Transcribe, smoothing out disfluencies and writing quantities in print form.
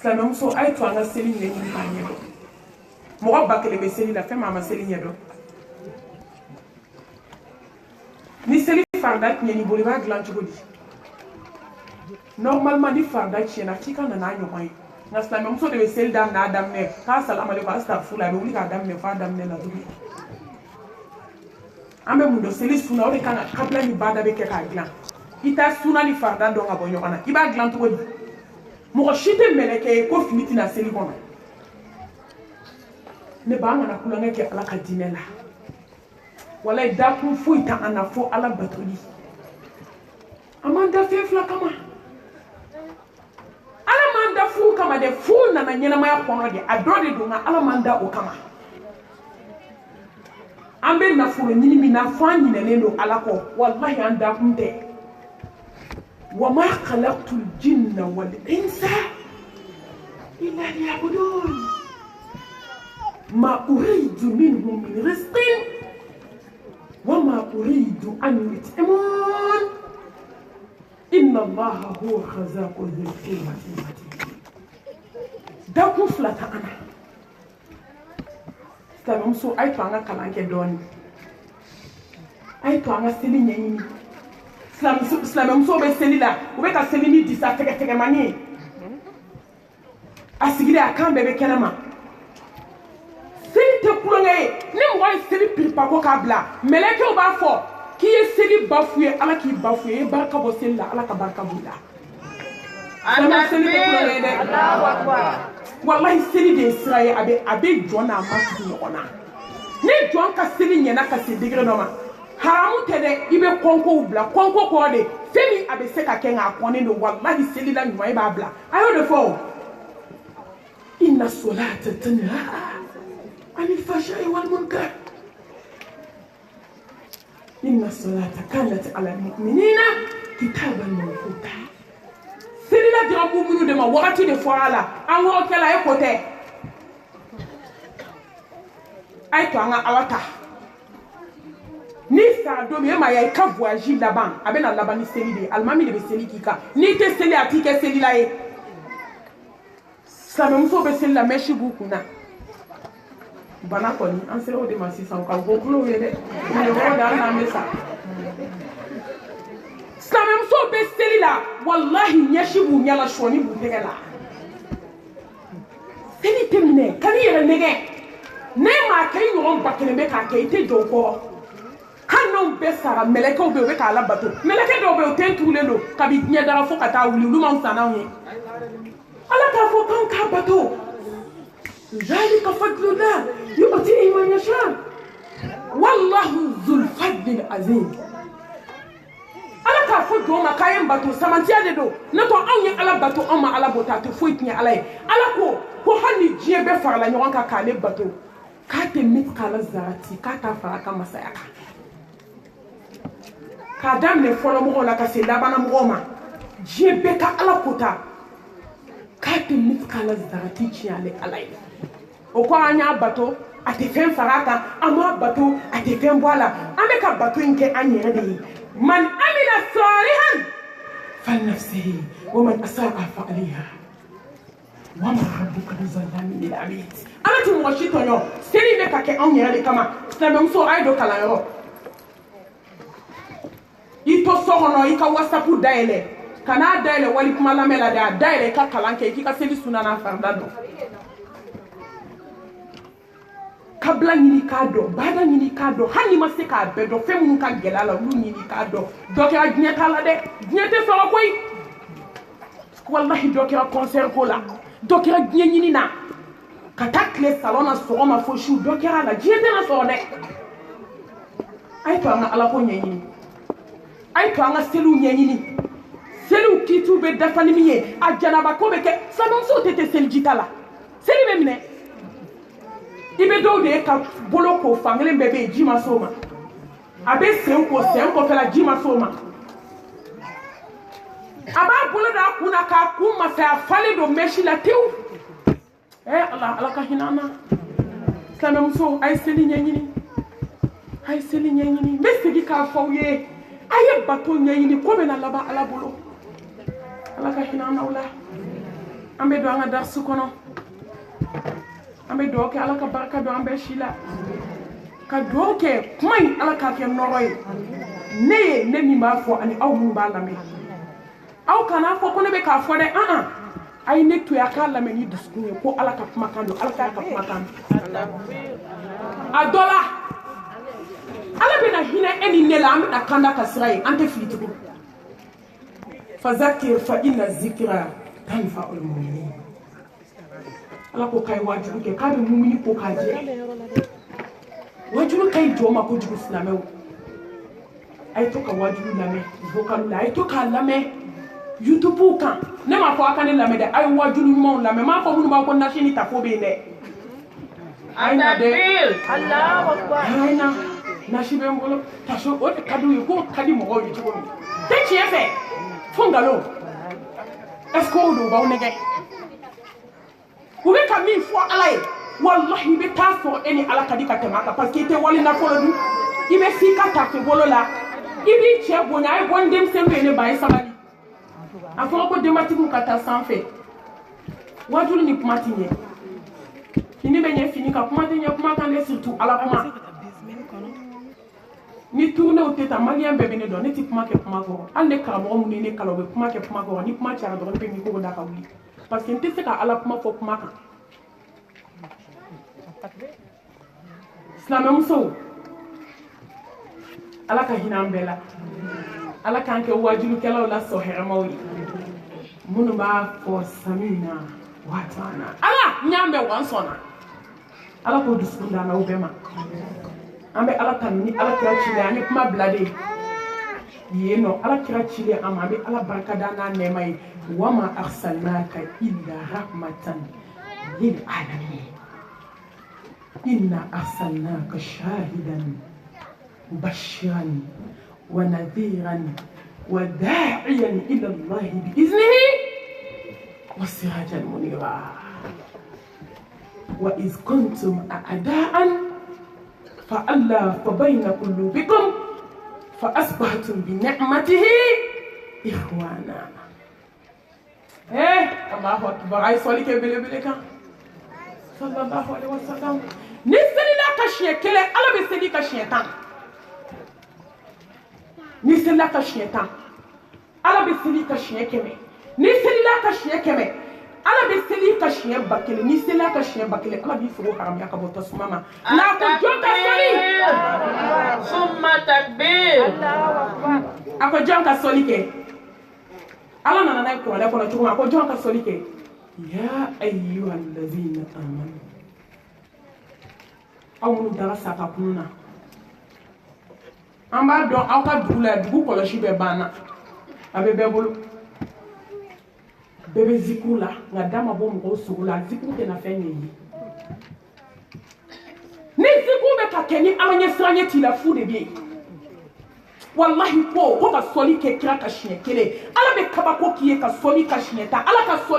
Silamɛ muso a ye to an ka seli ɲɛɲini k'a ɲɛdɔn mɔgɔ ba kelen bɛ seli la fɛn maa ma seli ɲɛdɔn ni seli farida tiɲɛn'i bolo i b'a dilan cogo di normalement ni farida tiɲɛna f'i ka na n'a ɲɔgɔn ye nka silamɛ muso de bɛ seli daminɛ a daminɛ k'a salamu aleykum astafurula a bɛ wuli k'a daminɛ f'a daminɛ la tuguni an bɛ mun dɔn seli sunna o de kan ka kabila ni bada bɛ kɛ k'a dilan i t'a sunna ni farida dɔn ka bɔ ɲɔgɔn na i b'a dilan cogo di mɔgɔ si tɛ mɛlɛkɛ ye ko fili tɛna seli kɔnɔ ne ba an kana kulonkɛ kɛ ala ka diinɛ la walayi dakun foyi tɛ an na fo ala batoli an m'an da fɛn fila kama ala m'an da furu kama dɛ furu nana ɲɛnamaya kɔnɔ de a dɔ de don nka ala m'an da o kama an bɛ nafolo ɲini min na fo an ɲinɛnen don ala kɔ walahi an dakun tɛ وما خلقت الجن والإنس إلا ليعبدون ما أريد منهم من رزق وما أريد أن يطعمون إن الله هو الرزاق ذو القوة المتين داكو فلاتا أنا سلام سو أي توانا كلانك دوني أي توانا سيلي نيني Silamɛ muso bɛ seli la u bɛ ka seli ni disa tɛgɛtɛgɛmani ye a sigilen a kan bɛɛ bɛ kɛnɛ ma seli tɛ kulonkɛ ye ni mɔgɔ ye seli piripako k'a bila mɛlɛkɛw b'a fɔ k'i ye seli bafu ye ala k'i bafu ye i ye barika bɔ seli la ala ka barika b'i la seli tɛ kulonkɛ ye dɛ walahi seli de ye sira ye a bɛ jɔn n'a ma tugu ɲɔgɔn na ni jɔn ka seli ɲɛna ka se degré dɔ ma haramu tɛ dɛ i bɛ kɔnkow bila kɔnko kɔrɔ de fɛn min a bɛ se ka kɛ nka a kɔnnen don walahi seli la ɲuman i b'a bila a y'o de fɔ inna solata tanha anil fahsha'i wal munkar inna solata kanat ala mu'minina kitaban mawquta seli la dira mu'minu de ma wagati de fɔra a la an k'o kɛla e ko tɛ a ye to an ka ala ta ni sara don min e ma ya i ka voyage laban a bɛ na laban ni seli de ye alimami de bɛ seli k'i kan n'i tɛ seli a t'i kɛ seli la ye silamɛmusow bɛ seli la mɛsi b'u kun na bana kɔni an sera o de ma sisan ka bɔ kulow ye dɛ mɔgɔ de hali n'an bɛ sa silamɛmusow bɛ seli la walahi ɲɛsi b'u ɲɛ la sɔni b'u tɛgɛ la seli tɛ minɛ ka n'i yɛrɛ nɛgɛ ne m'a kɛ i ɲɔgɔn ba kelen bɛ k'a kɛ i tɛ jɔ o kɔrɔ hali n'anw bɛɛ sara mɛlɛkɛw bɛ yen u bɛ k'a labato mɛlɛkɛ dɔw bɛ yen u ten tugulen don kabi diɲɛ dara fo ka taa wuli olu man fisa n'anw ye ala k'a fɔ k'an k'a bato zalika fadlullah yu'tihi man yasha wallahu dhul fadlil azim ala k'a fɔ jɔn ma k'a ye n bato samantiya de don ne tɔ anw ye ala bato anw ma ala bato a tɛ foyi tiɲɛ ala ye ala ko hali ni diɲɛ bɛɛ farala ɲɔgɔn kan k'ale bato k'a tɛ mitkala zarati k'a t'a fara a ka masaya kan k'a daminɛ fɔlɔ mɔgɔw la ka se labanna mɔgɔw ma diɲɛ bɛɛ ka ala kota k'a tɛ mitkala zarati tiɲɛ ale ala ye o ko an y'a bato a tɛ fɛn fara a kan an m'a bato a tɛ fɛn bɔ a la an bɛ ka bato in kɛ an yɛrɛ de ye man amila salihan falinafsihi wa man asa'a fa alayha wa ma rabbuka bizallamin lil abid ala tɛ mɔgɔ si tɔɲɔ seli bɛ ka kɛ anw yɛrɛ de kama silamɛmuso a ye don kalanyɔrɔ i to so kɔnɔ i ka wasapu dayɛlɛ ka n'a dayɛlɛ wali kuma lamɛn la de a dayɛlɛ i ka kalan kɛ i k'i ka seli sunna n'a farida dɔn kabila ɲini k'a dɔn bada ɲini k'a dɔn hali n'i ma se k'a bɛɛ dɔn fɛn minnu ka gɛlɛ a la olu ɲini k'a dɔn dɔ kɛra diɲɛ t'a la dɛ diɲɛ tɛ sɔrɔ koyi walahi dɔ kɛra concert ko la dɔ kɛra diɲɛ ɲini na ka taa tile salon na sɔgɔma fo su dɔ kɛra a la diɲɛ tɛna sɔrɔ dɛ a ye to an ka ala ko ɲɛɲini a ye to an ka seliw ɲɛɲini seliw kiitiw bɛ dafa ni min ye a janaba ko bɛ kɛ silamɛmusow tɛ selijita la seli bɛ minɛ i bɛ dɔw de ye ka bolo ko fankelen bɛɛ bɛ yen ji ma s'o ma a bɛ sen ko sen kɔfɛla ji ma s'o ma a b'a bolo da a kun na k'a kun masaya falen don mɛsi la tewu ala ka hinɛ an na silamɛmuso a ye seli ɲɛɲini a ye seli ɲɛɲini n bɛ segin k'a fɔ aw ye a ye bato ɲɛɲini ko bɛ na laban ala bolo ala ka hinɛ an na o la an bɛ don an ka darsu kɔnɔ an bɛ dugawu kɛ ala ka barika don an bɛɛ si la ka dugawu kɛ kuma in ala k'a kɛ nɔrɔ ye ne ye ne min b'a fɔ ani aw minnu b'a lamɛn aw kana fɔ ko ne bɛ k'a fɔ dɛ a ye ne to yen a k'a lamɛn ni dusukun ye ko ala ka kumakan don ala k'a ka kumakan don a dɔ la ala bɛna hinɛ e ni ne la an bɛna kanda ka sira ye an tɛ fili tugun fazakir fa inna zikra tanfa'ul mu'minin ala ko k'a ye wajibi kɛ k'a bɛ mumini ko k'a jɛ wajibi ka ɲi jɔn ma kojugu silamɛw a ye to ka wajibi lamɛn vocal la a ye to k'a lamɛn YouTube kan ne m'a fɔ a ka ne lamɛn dɛ a ye wajibi ɲumanw lamɛn m'a fɔ minnu b'a ko nasi ni tafo bɛ yen dɛ a ye na dɛ a ye na nasi bɛ n bolo taso o de ka d'u ye k'o ka di mɔgɔw ye cogo min tɛ tiɲɛ fɛ fo nkalon est ce que o don u b'aw nɛgɛ u bɛ ka min fɔ ala ye wallahi i bɛ taa sɔrɔ e ni ala ka di ka tɛmɛ a kan parce que i tɛ wali nafolo dun i bɛ f'i ka tafe bolo la i b'i cɛ bonya a ye bɔ n denmisɛnnin ye ne ba ye sabali a fɔra ko denbatigiw ka taa sanfɛ wajulu ni kuma tɛ ɲɛ fini bɛ ɲɛ fini kan kuma tɛ ɲɛ kuma kan ne surtout ala kuma ni turunew tɛ taa maliyɛn bɛɛ bɛ ne dɔn ne tɛ kuma kɛ kuma kɔrɔ hali ne karamɔgɔ minnu ye ne kalan u bɛ kuma kɛ kuma kɔrɔ ni kuma cayara dɔrɔn ne bɛ micro da ka wuli parce que n tɛ se ka ala kuma fɔ kuma kan silamɛmusow ala ka hinɛ an bɛɛ la ala k'an kɛ wajulukɛlaw la sɔn hɛrɛmaw ye minnu b'a fɔ samina watana ala n y'a mɛn wa n sɔnna ala k'o dusukun d'an na o bɛɛ ma an bɛ ala tanu ni ala kira cilen an ye kuma bila de yen nɔ ala kira cilen an ma an bɛ ala barika da n'a nɛɛma ye wa ma arsalnaka illa rahmatan lil alamin inna arsalnaka shahidan mubashiran wa nadhiran wa da'iyan ila Allah bi iznihi wa sirajan munira wa iz kuntum a'da'an فألف بين قلوبكم فأصبحتم بنعمته إخوانا الله أكبر أي صلي كبير بلكا صلى الله عليه وسلم نسلي لا كشيء كله ألا بسلي كشيء تام نسلي لا كشيء تام ألا بسلي كشيء كمه نسلي لا كشيء كمه ala bɛ seli ka siɲɛ ba kelen ni seli ka siɲɛ ba kelen ala b'i sogo haramuyaya ka bɔ tasuma ma n'a ko jɔn ka soli summa takbir a ko jɔn ka soli kɛ ala nana n'a ye kuranɛ kɔnɔ cogo min a ko jɔn ka soli kɛ ya ayyuhal lazina amanu aw minnu dara saka kunu na an b'a dɔn aw ka dugu la dugu kɔlɔsi bɛɛ banna a bɛ bɛɛ bolo bɛɛ bɛ zikuru la nka da ma bɔ mɔgɔw sogo la zikuru tɛ na fɛn ɲɛ ye ni zikuru bɛ ka kɛ ni ala ɲɛ siranɲɛ t'i la fu de bɛ yen walahi ko ka sɔli kɛ kira ka siɲɛ kelen ala bɛ kabako k'i ye ka sɔli ka siɲɛ tan ala ka sɔli